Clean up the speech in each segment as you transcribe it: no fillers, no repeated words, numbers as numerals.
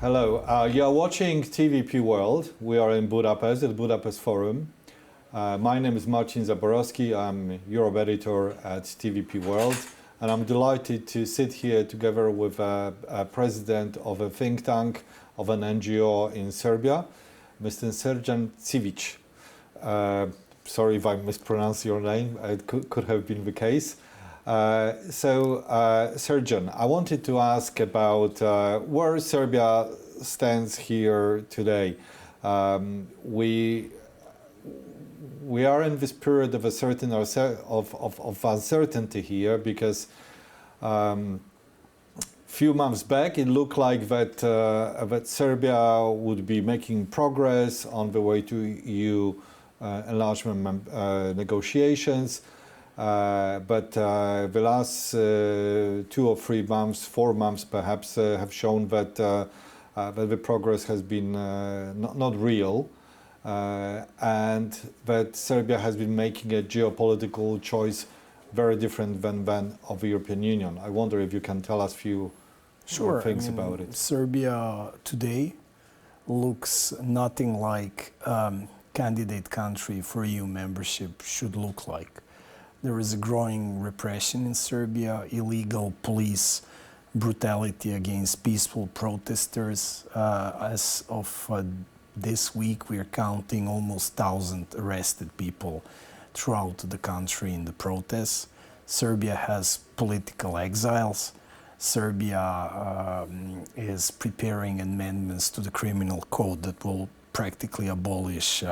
Hello, you are watching TVP World. We are in Budapest, at Budapest Forum. My name is Marcin Zaborowski. I'm Europe editor at TVP World, and I'm delighted to sit here together with a president of a think tank of an NGO in Serbia, Mr. Srdjan Cvijić. Sorry if I mispronounced your name, it could have been the case. Srdjan, I wanted to ask about where Serbia stands here today. We are in this period of a certain of uncertainty here because few months back it looked like that Serbia would be making progress on the way to EU enlargement negotiations. But the last 2 or 3 months, 4 months perhaps, have shown that the progress has been not real, and that Serbia has been making a geopolitical choice very different than that of the European Union. I wonder if you can tell us a few things about it. Serbia today looks nothing like candidate country for EU membership should look like. There is a growing repression in Serbia, illegal police brutality against peaceful protesters. As of this week, we are counting almost 1,000 arrested people throughout the country in the protests. Serbia has political exiles. Serbia is preparing amendments to the criminal code that will practically abolish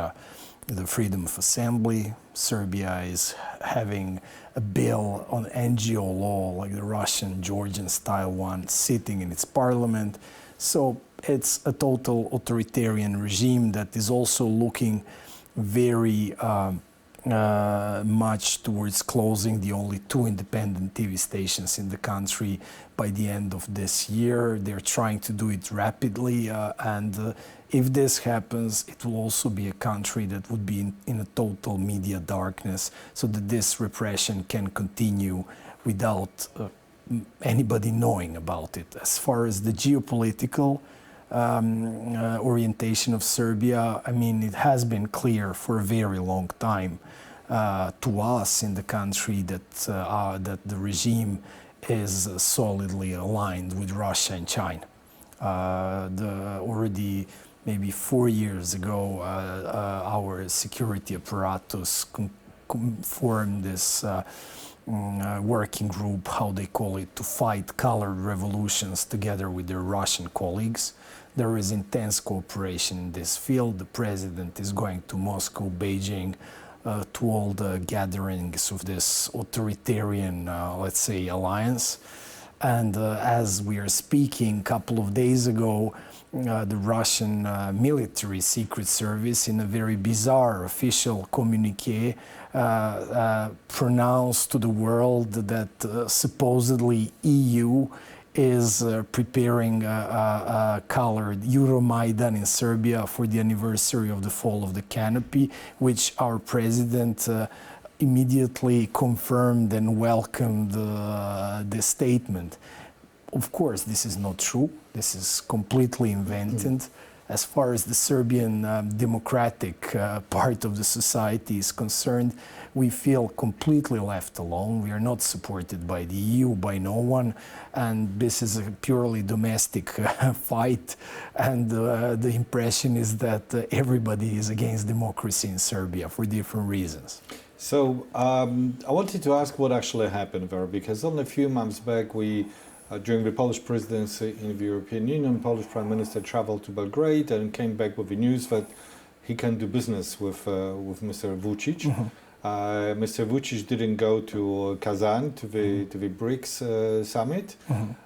the freedom of assembly. Serbia is having a bill on NGO law, like the Russian, Georgian style one, sitting in its parliament. So it's a total authoritarian regime that is also looking very much towards closing the only 2 independent TV stations in the country by the end of this year. They're trying to do it rapidly, and if this happens, it will also be a country that would be in a total media darkness, so that this repression can continue without anybody knowing about it. As far as the geopolitical orientation of Serbia, I mean, it has been clear for a very long time to us in the country that the regime is solidly aligned with Russia and China. Already maybe 4 years ago, our security apparatus formed this working group, how they call it, to fight colored revolutions together with their Russian colleagues. There is intense cooperation in this field. The president is going to Moscow, Beijing, to all the gatherings of this authoritarian, let's say, alliance. And as we are speaking, a couple of days ago, the Russian military secret service, in a very bizarre official communique, pronounced to the world that supposedly EU is preparing a colored Euromaidan in Serbia for the anniversary of the fall of the canopy, which our president immediately confirmed and welcomed this statement. Of course, this is not true. This is completely invented. As far as the Serbian democratic part of the society is concerned, we feel completely left alone. We are not supported by the EU, by no one, and this is a purely domestic fight. And the impression is that everybody is against democracy in Serbia for different reasons. So I wanted to ask what actually happened there, because only a few months back during the Polish presidency in the European Union, Polish Prime Minister traveled to Belgrade and came back with the news that he can do business with Mr. Vučić. Mm-hmm. Mr. Vučić didn't go to Kazan, to the BRICS summit,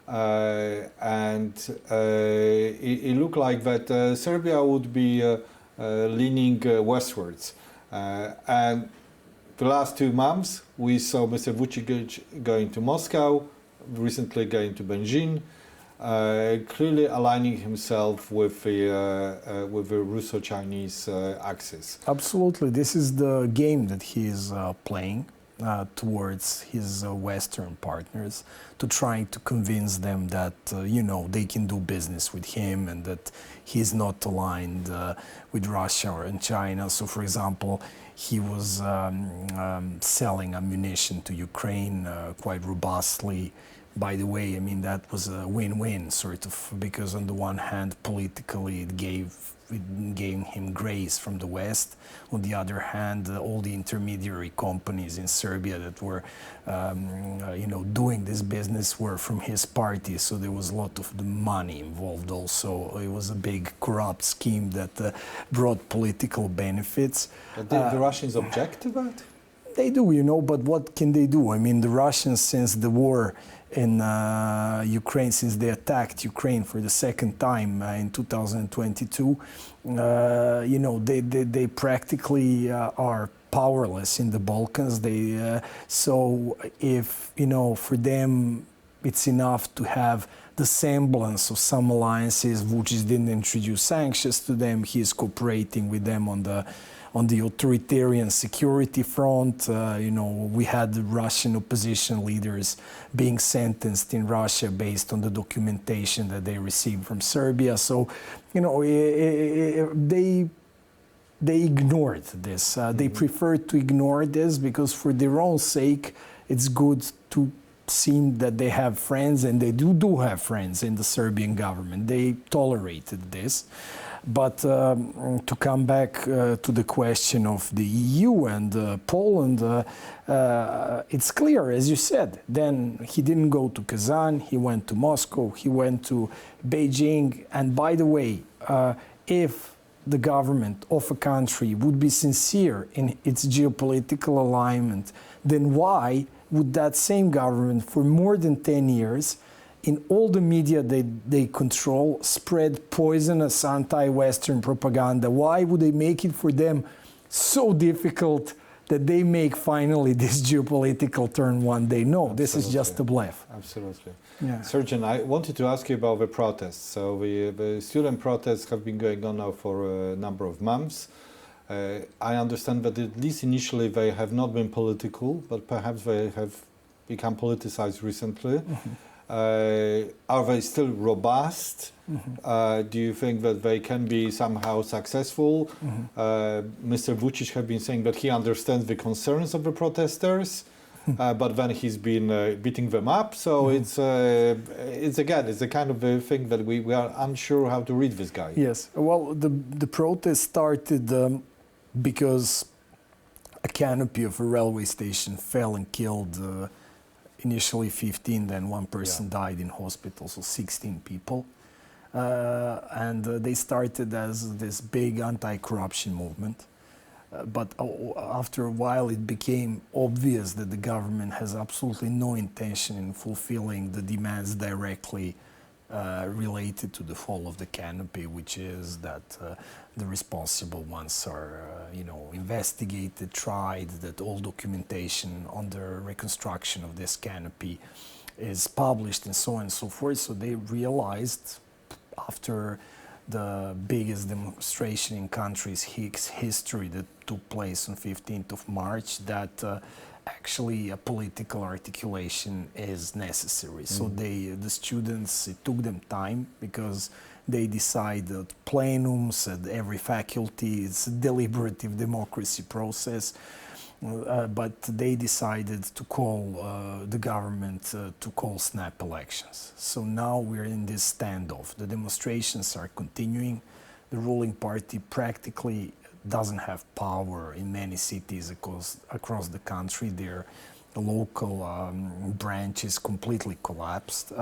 and it looked like that Serbia would be leaning westwards. And the last 2 months, we saw Mr. Vučić going to Moscow, recently going to Beijing, clearly aligning himself with the Russo-Chinese axis. Absolutely, this is the game that he is playing. towards his Western partners, to trying to convince them that they can do business with him and that he's not aligned with Russia and China. So, for example, he was selling ammunition to Ukraine quite robustly. By the way, I mean, that was a win-win, sort of, because on the one hand, politically, it gave him grace from the West. On the other hand, all the intermediary companies in Serbia that were, doing this business were from his party. So there was a lot of the money involved also. It was a big corrupt scheme that brought political benefits. But the Russians object to that? They do, but what can they do? I mean, the Russians, since the war in Ukraine, since they attacked Ukraine for the second time in 2022, they practically are powerless in the Balkans. So if, for them, it's enough to have the semblance of some alliances. Vučić didn't introduce sanctions to them. He is cooperating with them on the authoritarian security front. We had the Russian opposition leaders being sentenced in Russia based on the documentation that they received from Serbia. So, they ignored this. They preferred to ignore this because for their own sake, it's good to seem that they have friends, and they do have friends in the Serbian government. They tolerated this. But to come back to the question of the EU and Poland, it's clear, as you said, then he didn't go to Kazan, he went to Moscow, he went to Beijing. And by the way, if the government of a country would be sincere in its geopolitical alignment, then why would that same government for more than 10 years in all the media they control, spread poisonous anti-Western propaganda? Why would they make it for them so difficult that they make finally this geopolitical turn one day? No, this is just a bluff. Absolutely. Yeah. Srdjan, I wanted to ask you about the protests. So the student protests have been going on now for a number of months. I understand that at least initially they have not been political, but perhaps they have become politicized recently. Mm-hmm. Are they still robust? Mm-hmm. Do you think that they can be somehow successful? Mm-hmm. Mr. Vučić has been saying that he understands the concerns of the protesters, but then he's been beating them up. So mm-hmm. it's a kind of a thing that we are unsure how to read this guy. Yes. Well, the protest started because a canopy of a railway station fell and killed initially 15, then one person died in hospital, so 16 people. And they started as this big anti-corruption movement. But after a while, it became obvious that the government has absolutely no intention in fulfilling the demands directly related to the fall of the canopy, which is that the responsible ones are, investigated, tried, that all documentation on the reconstruction of this canopy is published, and so on and so forth. So they realized, after the biggest demonstration in country's history that took place on 15th of March, that actually a political articulation is necessary. So the students, it took them time because they decided plenums at every faculty. It's a deliberative democracy process. But they decided to call the government to call snap elections. So now we're in this standoff. The demonstrations are continuing. The ruling party practically doesn't have power in many cities across the country. Their local branch is completely collapsed.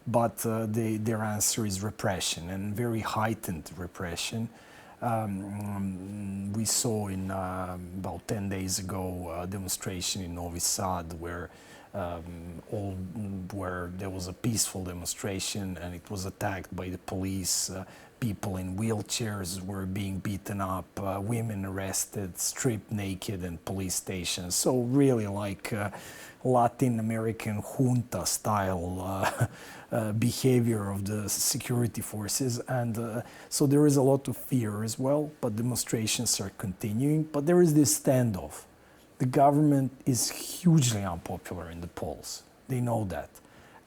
But their answer is repression, and very heightened repression. We saw in about 10 days ago a demonstration in Novi Sad where there was a peaceful demonstration and it was attacked by the police. People in wheelchairs were being beaten up, women arrested, stripped naked in police stations. So really like Latin American junta style behavior of the security forces. And so there is a lot of fear as well, but demonstrations are continuing. But there is this standoff. the government is hugely unpopular in the polls. They know that.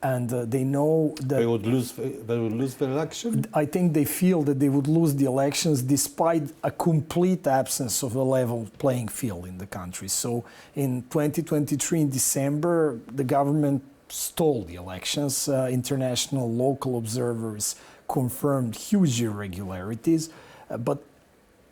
And they know that they would lose the election? I think they feel that they would lose the elections despite a complete absence of a level playing field in the country. So in 2023, in December, the government stole the elections. International local observers confirmed huge irregularities. But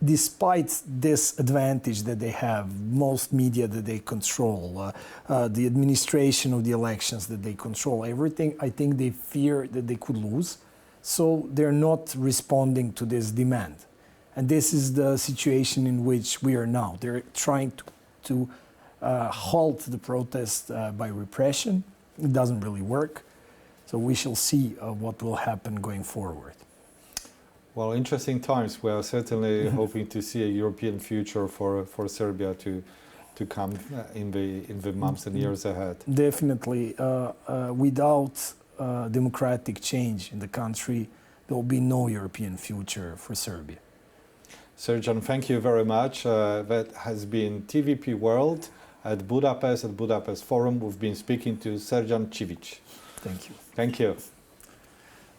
despite this advantage that they have, most media that they control, the administration of the elections that they control, everything, I think they fear that they could lose. So they're not responding to this demand. And this is the situation in which we are now. They're trying to halt the protest by repression. It doesn't really work. So we shall see what will happen going forward. Well, interesting times. We are certainly hoping to see a European future for Serbia to come in the months and years ahead. Definitely. Without democratic change in the country, there will be no European future for Serbia. Srdjan, thank you very much. That has been TVP World at Budapest Forum. We've been speaking to Srdjan Cvijić. Thank you. Thank you.